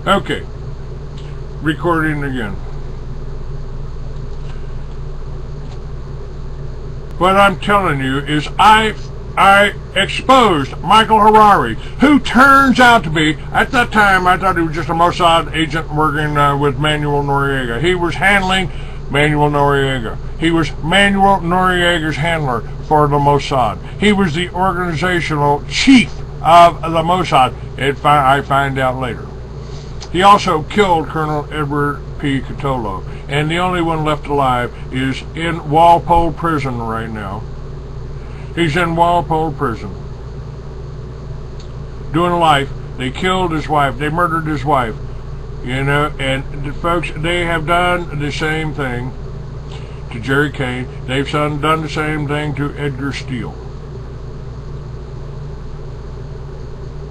Okay, recording again. What I'm telling you is I exposed Michael Harari, who turns out to be, at that time I thought he was just a Mossad agent working with Manuel Noriega. He was handling Manuel Noriega. He was Manuel Noriega's handler for the Mossad. He was the organizational chief of the Mossad, I find out later. He also killed Colonel Edward P. Catolo, and the only one left alive is in Walpole Prison right now. He's in Walpole Prison, doing life. They killed his wife. They murdered his wife. You know, and the folks, they have done the same thing to Jerry Kane. They've done the same thing to Edgar Steele.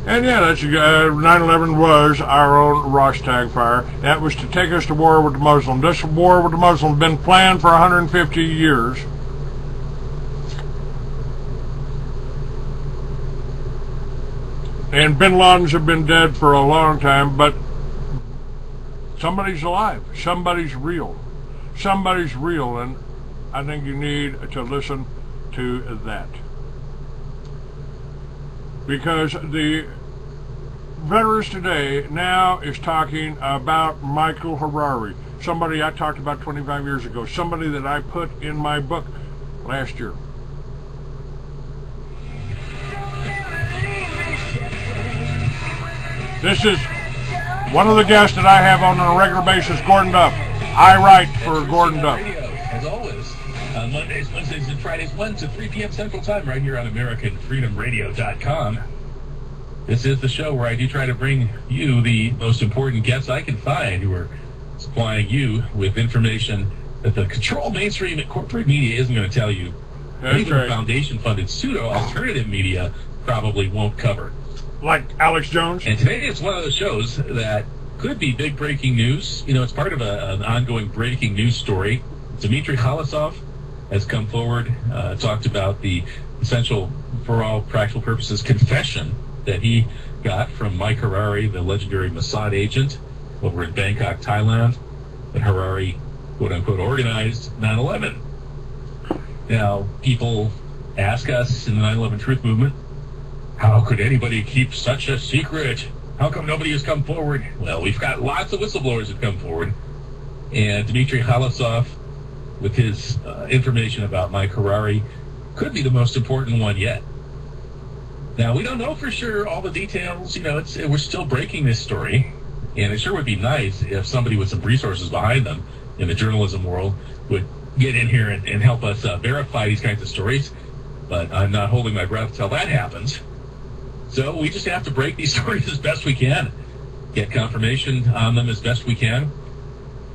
And yeah, that's 9/11 was our own Rostag fire. That was to take us to war with the Muslims. This war with the Muslims has been planned for 150 years. And bin Ladens have been dead for a long time, but somebody's alive. Somebody's real. Somebody's real, and I think you need to listen to that. Because the Veterans Today now is talking about Michael Harari, somebody I talked about 25 years ago, somebody that I put in my book last year. This is one of the guests that I have on a regular basis, Gordon Duff. I write for Gordon Duff. As always, on Mondays, Wednesdays, and Fridays, 1 to 3 p.m. Central Time, right here on AmericanFreedomRadio.com. This is the show where I do try to bring you the most important guests I can find who are supplying you with information that the controlled mainstream corporate media isn't going to tell you. That's even right. Foundation-funded pseudo-alternative media probably won't cover. Like Alex Jones? And today it's one of those shows that could be big breaking news. You know, it's part of an ongoing breaking news story. Dmitry Khalasov has come forward, talked about the essential, for all practical purposes, confession that he got from Mike Harari, the legendary Mossad agent over in Bangkok, Thailand, that Harari, quote-unquote, organized 9/11. Now, people ask us in the 9/11 Truth Movement, how could anybody keep such a secret? How come nobody has come forward? Well, we've got lots of whistleblowers that come forward, and Dmitry Khalasov, with his information about Mike Harari, could be the most important one yet. Now, we don't know for sure all the details. You know, we're still breaking this story, and it sure would be nice if somebody with some resources behind them in the journalism world would get in here and help us verify these kinds of stories, but I'm not holding my breath till that happens. So we just have to break these stories as best we can, get confirmation on them as best we can,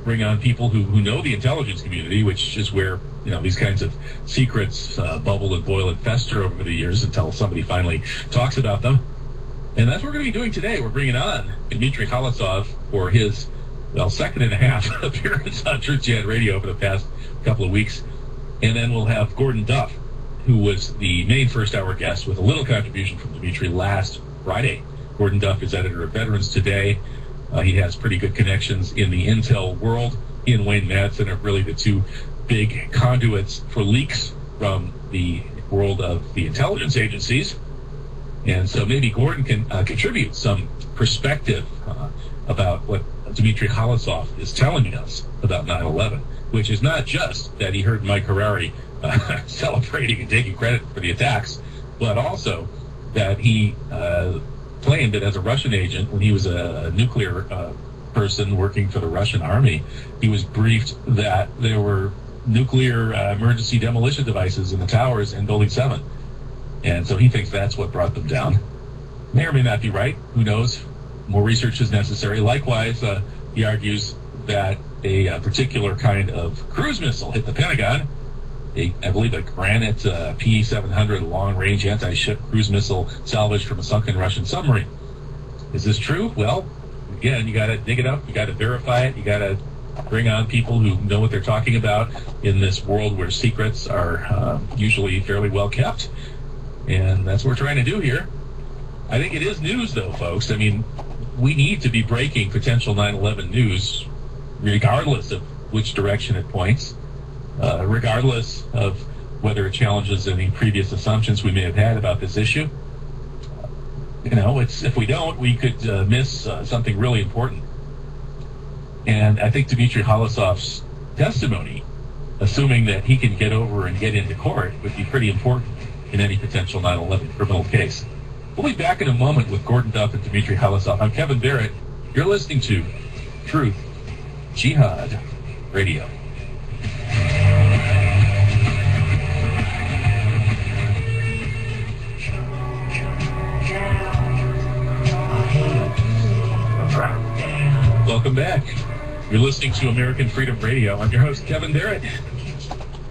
bring on people who know the intelligence community, which is where, you know, these kinds of secrets bubble and boil and fester over the years until somebody finally talks about them. And that's what we're going to be doing today. We're bringing on Dmitry Khalasov for his, well, second and a half appearance on Truth Jihad Radio over the past couple of weeks. And then we'll have Gordon Duff, who was the main first-hour guest with a little contribution from Dmitry last Friday. Gordon Duff is editor of Veterans Today. He has pretty good connections in the intel world. He and Wayne Madsen are really the two big conduits for leaks from the world of the intelligence agencies. And so maybe Gordon can contribute some perspective about what Dmitry Khalasov is telling us about 9/11, which is not just that he heard Mike Harari celebrating and taking credit for the attacks, but also that he claimed that as a Russian agent, when he was a nuclear person working for the Russian army, he was briefed that there were nuclear emergency demolition devices in the towers in Building 7. And so he thinks that's what brought them down. May or may not be right. Who knows? More research is necessary. Likewise, he argues that a particular kind of cruise missile hit the Pentagon. I believe a Granite P-700 long-range anti-ship cruise missile salvaged from a sunken Russian submarine. Is this true? Well, again, you got to dig it up. You got to verify it. You got to bring on people who know what they're talking about in this world where secrets are usually fairly well kept. And that's what we're trying to do here. I think it is news, though, folks. I mean, we need to be breaking potential 9/11 news, regardless of which direction it points, regardless of whether it challenges any previous assumptions we may have had about this issue. You know, if we don't, we could miss something really important. And I think Dmitry Halasov's testimony, assuming that he can get over and get into court, would be pretty important in any potential 9/11 criminal case. We'll be back in a moment with Gordon Duff and Dmitry Halasov. I'm Kevin Barrett. You're listening to Truth Jihad Radio. Welcome back. You're listening to American Freedom Radio. I'm your host, Kevin Barrett.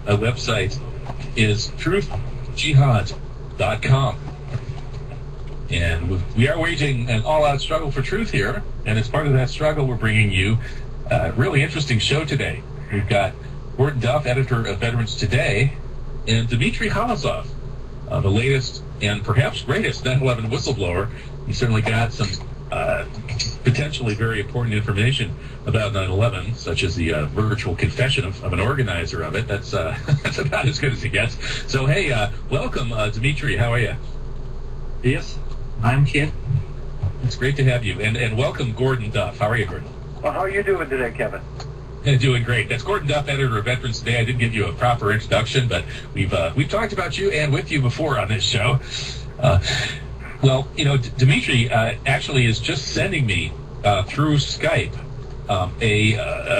Our website is truthjihad.com. And we are waging an all-out struggle for truth here. And as part of that struggle, we're bringing you a really interesting show today. We've got Gordon Duff, editor of Veterans Today, and Dmitry Halasov, the latest and perhaps greatest 9/11 whistleblower. He certainly got some potentially very important information about 9/11, such as the virtual confession of an organizer of it. That's that's about as good as it gets. So, hey, welcome, Dmitry. How are you? Yes, I'm here. It's great to have you. And welcome, Gordon Duff. How are you, Gordon? Well, how are you doing today, Kevin? Doing great. That's Gordon Duff, editor of Veterans Today. I didn't give you a proper introduction, but we've talked about you and with you before on this show. Well, you know, Dmitry actually is just sending me through Skype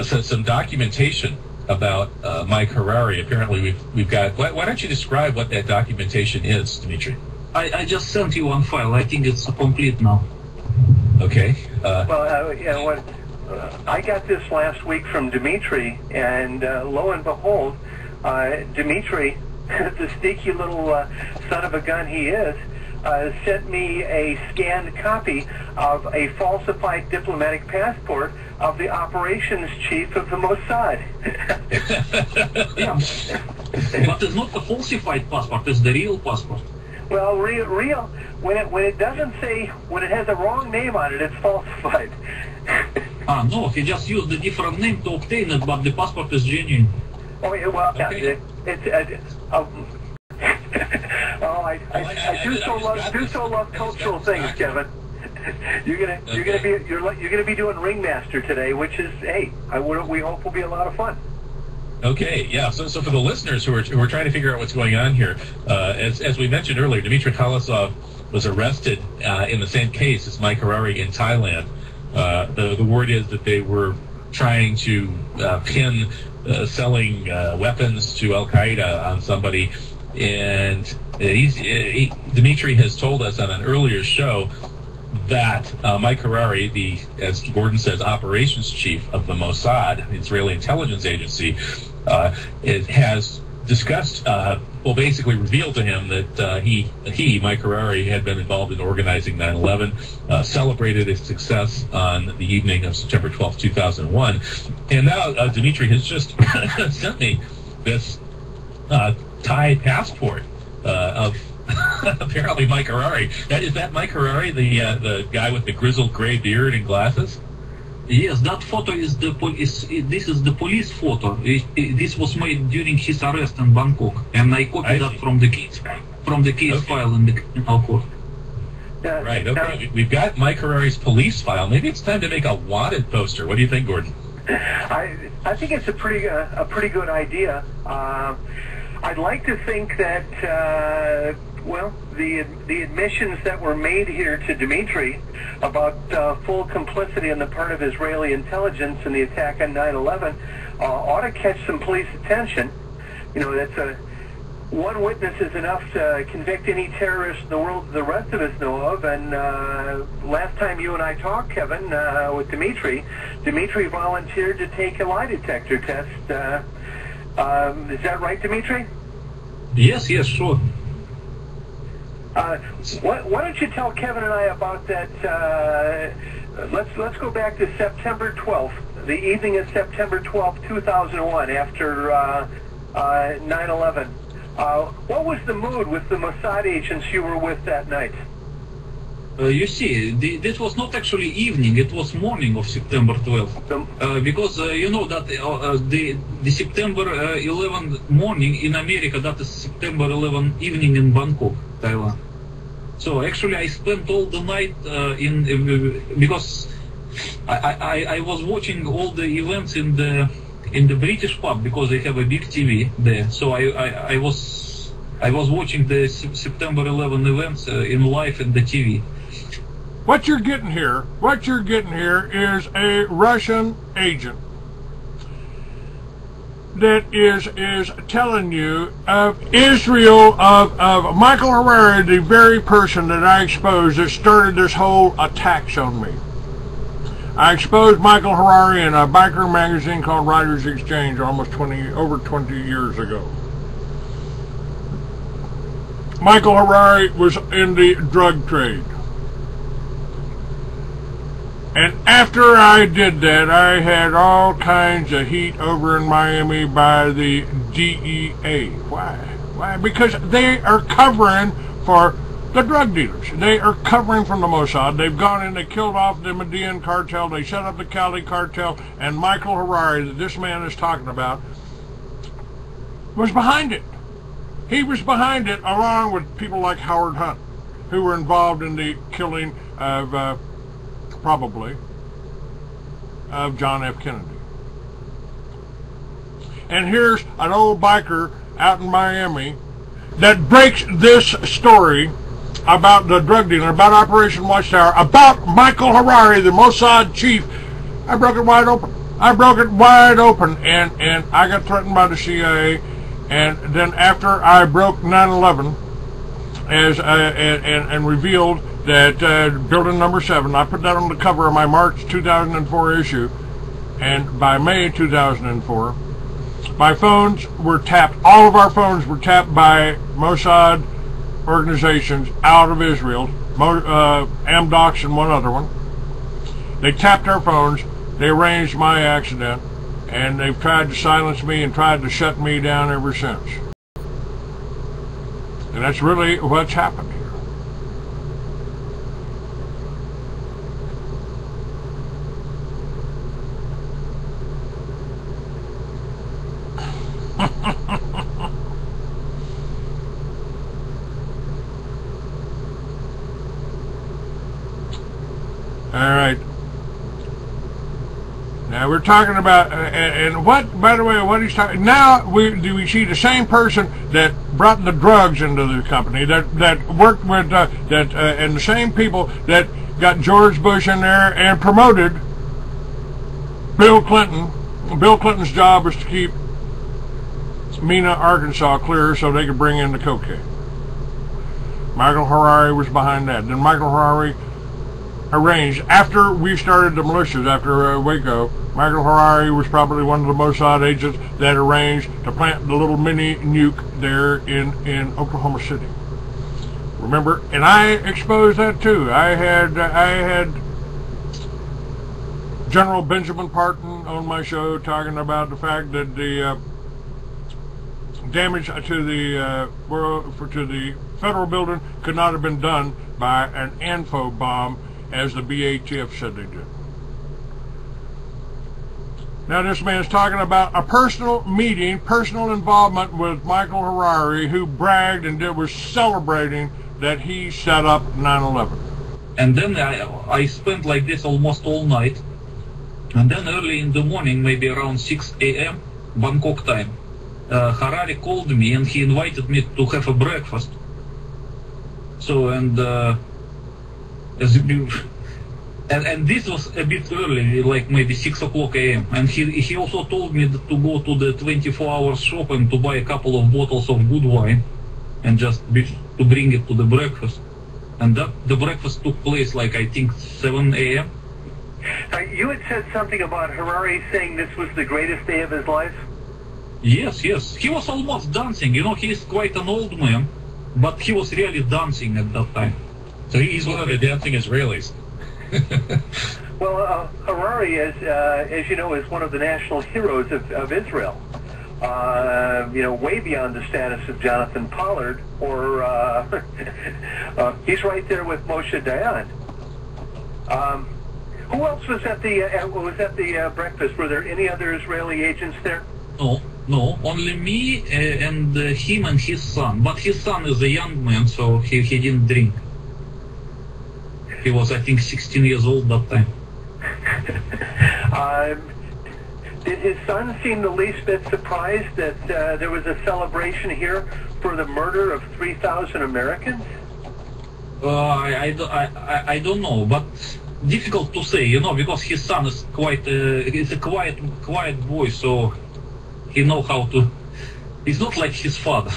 some documentation about Mike Harari. Apparently, we've got. Why don't you describe what that documentation is, Dmitry? I just sent you one file. I think it's complete now. Okay. I got this last week from Dmitry, and lo and behold, Dmitry, the sneaky little son of a gun he is, sent me a scanned copy of a falsified diplomatic passport of the operations chief of the Mossad. Yeah, but it's not the falsified passport; it's the real passport. Well, real. When it doesn't say, when it has a wrong name on it, it's falsified. No, he just used a different name to obtain it, but the passport is genuine. Oh, yeah, well, Okay. I do so love cultural things, Kevin. You're gonna be doing Ringmaster today, which is, hey, we hope will be a lot of fun. Okay, yeah. So for the listeners who are trying to figure out what's going on here, as we mentioned earlier, Dmitry Halasov was arrested in the same case as Mike Harari in Thailand. The word is that they were trying to pin selling weapons to Al Qaeda on somebody, and Dmitry has told us on an earlier show that Mike Harari, as Gordon says, operations chief of the Mossad, the Israeli intelligence agency, has discussed, basically revealed to him that he, Mike Harari, had been involved in organizing 9/11, celebrated its success on the evening of September 12th, 2001. And now Dmitry has just sent me this Thai passport of apparently Mike Harari. Is that Mike Harari, the guy with the grizzled gray beard and glasses? Yes, that photo is this is the police photo. This was made during his arrest in Bangkok, and I copied that from the case file in the criminal court. Right. Okay. We've got Mike Harari's police file. Maybe it's time to make a wanted poster. What do you think, Gordon? I think it's a pretty good idea. I'd like to think that the admissions that were made here to Dmitry about full complicity on the part of Israeli intelligence in the attack on 9/11 ought to catch some police attention. You know, that's one witness is enough to convict any terrorist in the world the rest of us know of. And last time you and I talked, Kevin, with Dmitry volunteered to take a lie detector test. Is that right, Dmitry? Yes, sure. Why don't you tell Kevin and I about that? Let's go back to September 12th, the evening of September 12th, 2001, after 9/11. What was the mood with the Mossad agents you were with that night? You see, this was not actually evening, it was morning of September 12th. Because you know that the September 11 morning in America, that is September 11 evening in Bangkok, Thailand. So actually I spent all the night because I was watching all the events in the British pub, because they have a big TV there. So I was watching the September 11 events in live in the TV. What you're getting here is a Russian agent that is telling you of Israel, of Michael Harari, the very person that I exposed that started this whole attacks on me. I exposed Michael Harari in a biker magazine called Writers Exchange almost over 20 years ago. Michael Harari was in the drug trade. And after I did that, I had all kinds of heat over in Miami by the DEA. Why? Why? Because they are covering for the drug dealers. They are covering from the Mossad. They've gone in, they killed off the Median cartel, they set up the Cali cartel, and Michael Harari, that this man is talking about, was behind it. He was behind it, along with people like Howard Hunt, who were involved in the killing of probably of John F. Kennedy. And here's an old biker out in Miami that breaks this story about the drug dealer, about Operation Watchtower, about Michael Harari, the Mossad chief. I broke it wide open. And I got threatened by the CIA. And then after I broke 9/11 and revealed that building number 7, I put that on the cover of my March 2004 issue, and by May 2004, my phones were tapped. All of our phones were tapped by Mossad organizations out of Israel, Amdocs and one other one. They tapped our phones, they arranged my accident, and they've tried to silence me and tried to shut me down ever since. And that's really what's happened here. All right. Now we're talking about, and what, by the way, what he's talking, now we see the same person that brought the drugs into the company, that worked with, and the same people that got George Bush in there and promoted Bill Clinton. Bill Clinton's job was to keep Mena, Arkansas clear so they could bring in the cocaine. Michael Harari was behind that. Then Michael Harari arranged, after we started the militias, after Waco, Michael Harari was probably one of the Mossad agents that arranged to plant the little mini nuke there in Oklahoma City. Remember, and I exposed that too. I had General Benjamin Parton on my show talking about the fact that the damage to the federal building could not have been done by an ANFO bomb, as the BATF said they did. Now this man's talking about a personal meeting, personal involvement with Michael Harari, who bragged and was celebrating that he set up 9/11. And then I spent like this almost all night. And then early in the morning, maybe around 6 a.m. Bangkok time, Harari called me and he invited me to have a breakfast. So, and this was a bit early, like maybe 6 o'clock a.m. And he also told me to go to the 24-hour shop and to buy a couple of bottles of good wine and just to bring it to the breakfast. And the breakfast took place like, I think, 7 a.m. You had said something about Harari saying this was the greatest day of his life? Yes. He was almost dancing. You know, he's quite an old man, but he was really dancing at that time. So he's one of the dancing Israelis. Well, Harari, as you know, is one of the national heroes of Israel. way beyond the status of Jonathan Pollard, or he's right there with Moshe Dayan. Who else was at the breakfast? Were there any other Israeli agents there? No, only me and him and his son. But his son is a young man, so he didn't drink. He was, I think, 16 years old that time. Did his son seem the least bit surprised that there was a celebration here for the murder of 3,000 Americans? I don't know, but difficult to say, because his son is it's a quiet boy, so he knows how to. He's not like his father.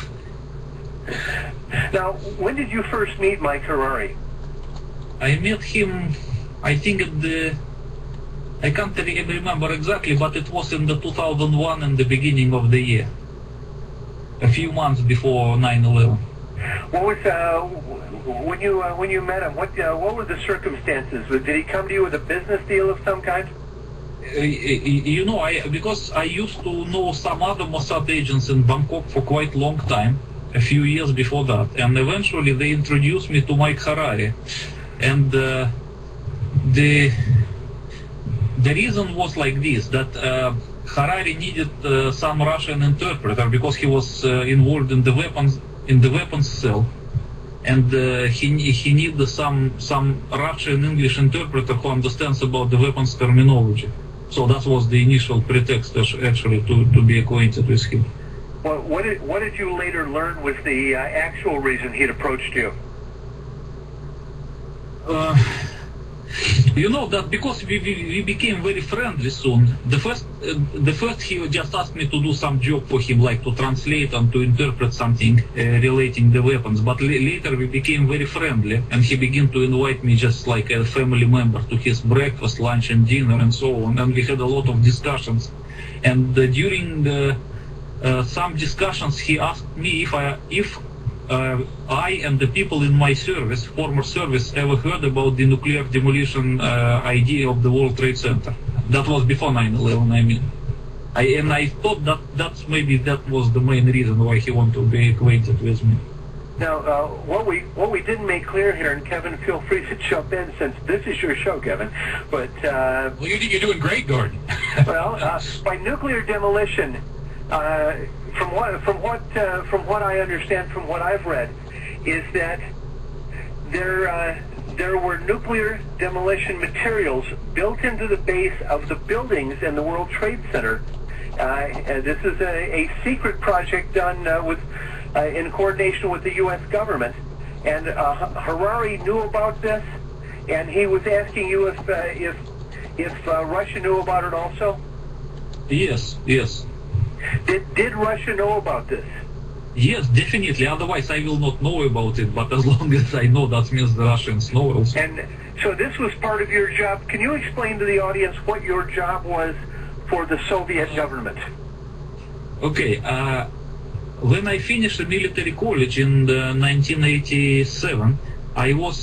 Now, when did you first meet Mike Harari? I met him, I think I can't remember exactly, but it was in the 2001 and the beginning of the year, a few months before 9/11. What was when you met him? What were the circumstances? Did he come to you with a business deal of some kind? Because I used to know some other Mossad agents in Bangkok for quite a long time, a few years before that, and eventually they introduced me to Mike Harari, and the reason was like this, that Harari needed some Russian interpreter because he was involved in the weapons cell, and he needed some Russian English interpreter who understands about the weapons terminology. So that was the initial pretext, actually, to be acquainted with him. Well, what did you later learn was the actual reason he'd approached you? That because we became very friendly soon. The first he just asked me to do some job for him, like to translate and to interpret something relating the weapons. But later we became very friendly, and he began to invite me just like a family member to his breakfast, lunch, and dinner, and so on. And we had a lot of discussions. And during some discussions, he asked me if I and the people in my former service, ever heard about the nuclear demolition idea of the World Trade Center. That was before 9/11, I mean. I thought that was the main reason why he wanted to be acquainted with me. Now, what we didn't make clear here, and Kevin, feel free to jump in since this is your show, Kevin. But well, you're doing great, Gordon. Well, by nuclear demolition. From what I understand, from what I've read, is that there were nuclear demolition materials built into the base of the buildings in the World Trade Center. And this is a secret project done in coordination with the U.S. government. And Harari knew about this, and he was asking you if Russia knew about it also. Yes. Did Russia know about this? Yes, definitely. Otherwise, I will not know about it. But as long as I know, that means the Russians know also. And so this was part of your job. Can you explain to the audience what your job was for the Soviet government? Okay. When I finished the military college in 1987, I was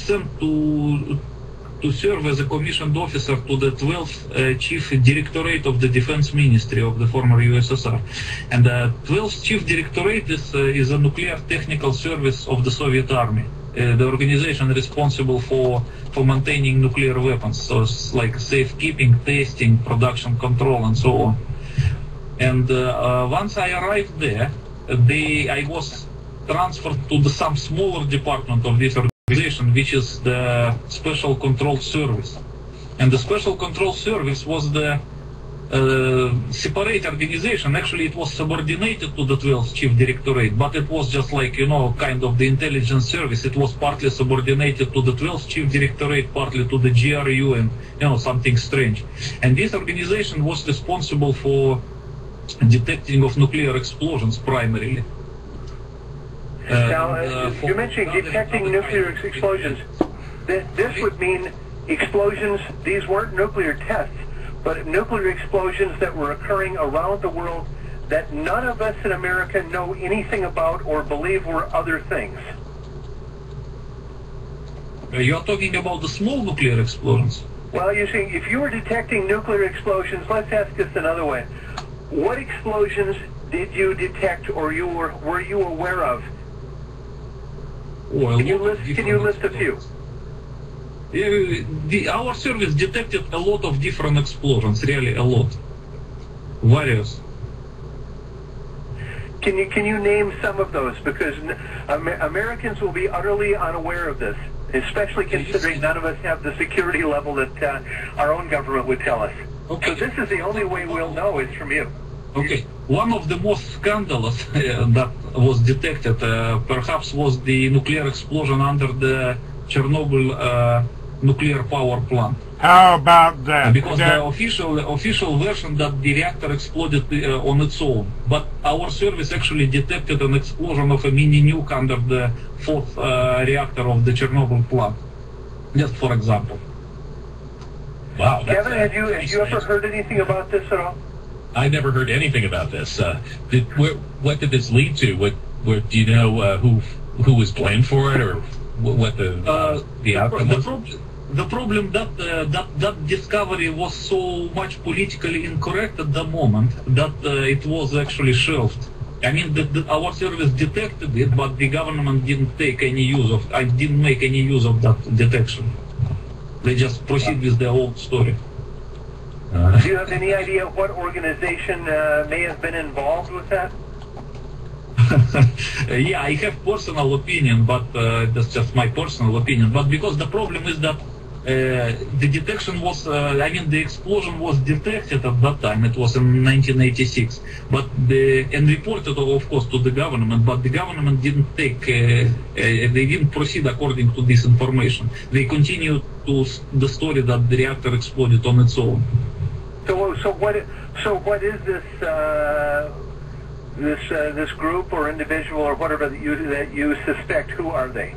sent to serve as a commissioned officer to the 12th Chief Directorate of the Defense Ministry of the former USSR. And the 12th Chief Directorate is a nuclear technical service of the Soviet Army, the organization responsible for maintaining nuclear weapons, so it's like safekeeping, testing, production control, and so on. And once I arrived there, I was transferred to some smaller department of this organization, which is the Special Control Service. And the Special Control Service was the separate organization. Actually, it was subordinated to the 12th Chief Directorate, but it was just like, kind of the intelligence service. It was partly subordinated to the 12th Chief Directorate, partly to the GRU, and, something strange. And this organization was responsible for detecting of nuclear explosions primarily. Now, you mentioned detecting nuclear explosions. This would mean explosions. These weren't nuclear tests, but nuclear explosions that were occurring around the world that none of us in America know anything about or believe were other things. You're talking about the small nuclear explosions? Well, you see, if you were detecting nuclear explosions, let's ask this another way. What explosions did you detect or were you aware of? Well, Can you list a few? Our service detected a lot of different explosions, really a lot. Various. Can you name some of those? Because Americans will be utterly unaware of this, especially considering none of us have the security level that our own government would tell us. Okay. So this is the only way we'll know is from you. Okay. One of the most scandalous that was detected perhaps was the nuclear explosion under the Chernobyl nuclear power plant. How about that? Because the official version that the reactor exploded on its own, but our service actually detected an explosion of a mini nuke under the fourth reactor of the Chernobyl plant. Just for example. Wow. Kevin, have you ever heard anything about this at all? I never heard anything about this. What did this lead to? What do you know? Who was blamed for it, or what the outcome was? The problem that discovery was so much politically incorrect at the moment that it was actually shelved. I mean, our service detected it, but the government didn't take any use of. I didn't make any use of that detection. They just proceed with their old story. Do you have any idea what organization may have been involved with that? Yeah, I have personal opinion, but that's just my personal opinion. But because the problem is that the detection was, the explosion was detected at that time. It was in 1986, and reported, of course, to the government. But the government didn't they didn't proceed according to this information. They continued to the story that the reactor exploded on its own. So what is this group or individual or whatever that you suspect? Who are they?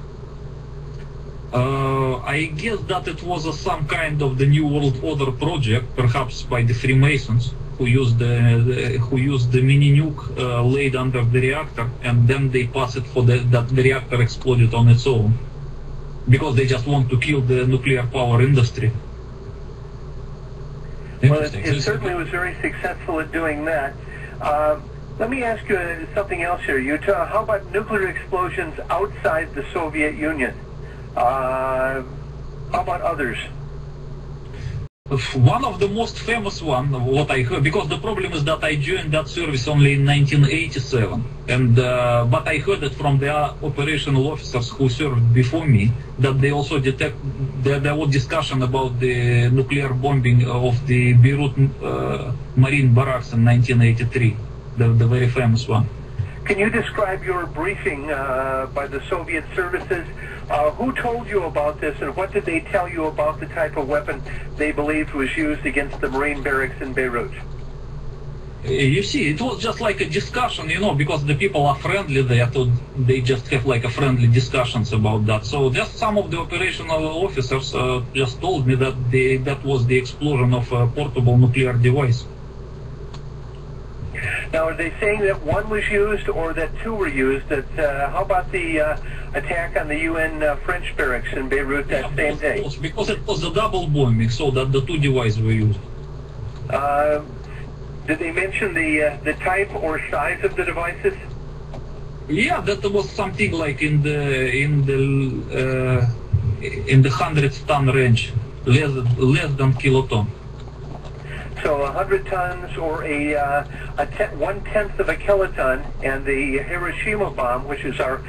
I guess that it was some kind of the New World Order project, perhaps by the Freemasons, who used the mini nuke laid under the reactor, and then they pass it for that the reactor exploded on its own, because they just want to kill the nuclear power industry. Well, it certainly was very successful at doing that. Let me ask you something else here. How about nuclear explosions outside the Soviet Union? How about others? One of the most famous one, what I heard, because the problem is that I joined that service only in 1987, and but I heard it from the operational officers who served before me that they also there was discussion about the nuclear bombing of the Beirut Marine barracks in 1983, the very famous one. Can you describe your briefing by the Soviet services? Who told you about this, and what did they tell you about the type of weapon they believed was used against the Marine barracks in Beirut? You see, it was just like a discussion, because the people are friendly there, so they just have like a friendly discussions about that. So just some of the operational officers just told me that that was the explosion of a portable nuclear device. Now, are they saying that one was used or that two were used? How about the attack on the UN French barracks in Beirut that same day? Because it was a double bombing, so that the two devices were used. Did they mention the type or size of the devices? Yeah, that was something like in the 100-ton range, less than kiloton. So 100 tons or 1/10 of a kiloton, and the Hiroshima bomb, which is our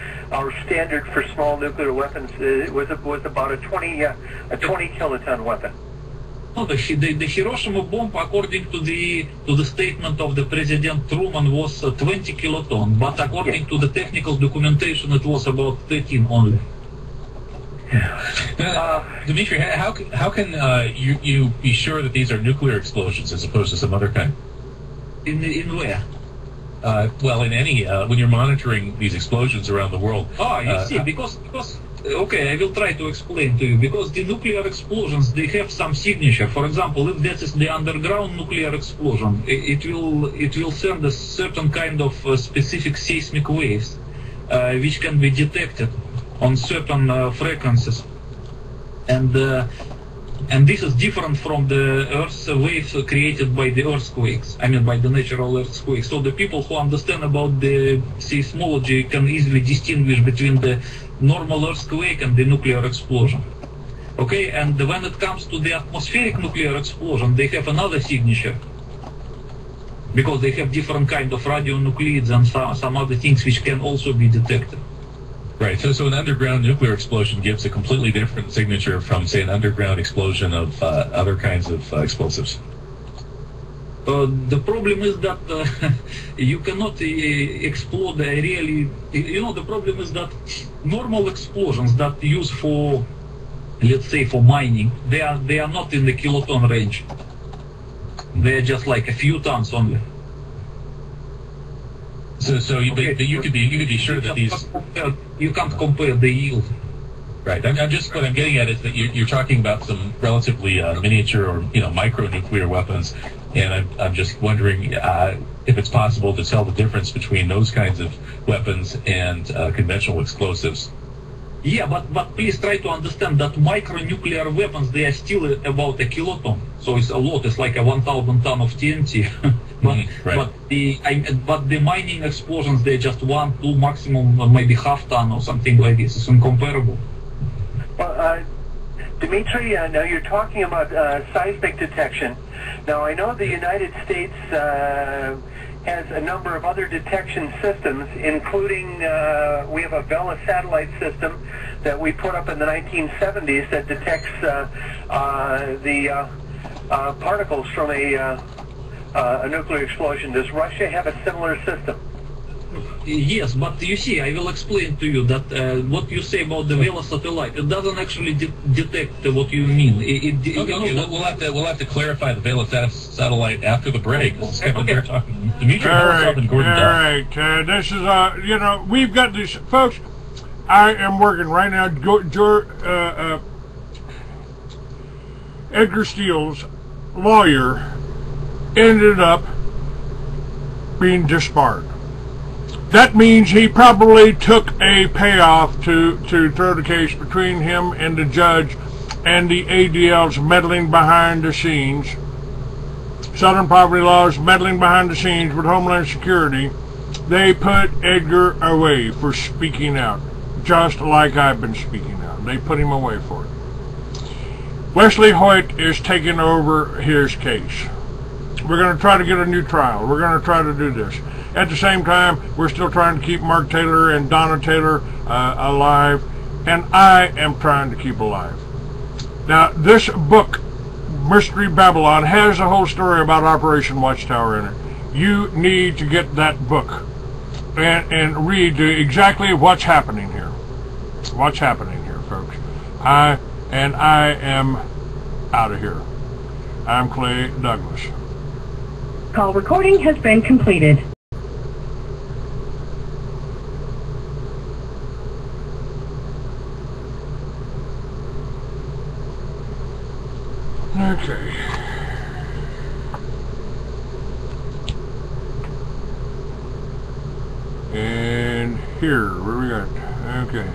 standard for small nuclear weapons, was about a 20 kiloton weapon. No, the Hiroshima bomb, according to the statement of the President Truman, was 20 kiloton, but according to the technical documentation, it was about 13 only. Dmitry, how can you be sure that these are nuclear explosions as opposed to some other kind? In where? Well, in any when you're monitoring these explosions around the world. You see, because okay, I will try to explain to you. Because the nuclear explosions, they have some signature. For example, if that is the underground nuclear explosion, it will send a certain kind of specific seismic waves, which can be detected on certain frequencies, and And this is different from the Earth's waves created by the earthquakes, I mean by the natural earthquakes. So the people who understand about the seismology can easily distinguish between the normal earthquake and the nuclear explosion. Okay, and when it comes to the atmospheric nuclear explosion, they have another signature, because they have different kind of radionuclides and some other things which can also be detected. Right. So an underground nuclear explosion gives a completely different signature from, say, an underground explosion of other kinds of explosives. The problem is that you cannot explode a really. The problem is that normal explosions that use for, let's say, for mining, they are not in the kiloton range. They are just like a few tons only. So you could be sure that these. You can't compare the yield. Right. What I'm getting at is that you're talking about some relatively miniature or micro nuclear weapons, and I'm just wondering if it's possible to tell the difference between those kinds of weapons and conventional explosives. Yeah, but please try to understand that micronuclear weapons, they are still about a kiloton, so it's a lot. It's like a 1,000 ton of TNT. But the mining explosions, they're just 1, 2, maximum maybe half ton or something like this. It's incomparable. Well, Dmitry, now you're talking about seismic detection. Now I know the United States has a number of other detection systems, including we have a Vela satellite system that we put up in the 1970s that detects the particles from a nuclear explosion. Does Russia have a similar system? Yes, but you see, I will explain to you that what you say about the Vela satellite, it doesn't actually detect what you mean. We'll have to clarify the Vela satellite after the break. This is kind of they're talking. Dmitry Mossad and Gordon Duff. All right, this is we've got this, folks. I am working right now. Edgar Steele's lawyer ended up being disbarred. That means he probably took a payoff to throw the case between him and the judge and the ADL's meddling behind the scenes. Southern Poverty Law's meddling behind the scenes with Homeland Security. They put Edgar away for speaking out, just like I've been speaking out. They put him away for it. Wesley Hoyt is taking over his case. We're going to try to get a new trial. We're going to try to do this. At the same time, we're still trying to keep Mark Taylor and Donna Taylor alive, and I am trying to keep alive. Now, this book, Mystery Babylon, has a whole story about Operation Watchtower in it. You need to get that book and read exactly what's happening here. What's happening here, folks. I am out of here. I'm Clay Douglas. Call recording has been completed. Okay. And here, where we got? Okay.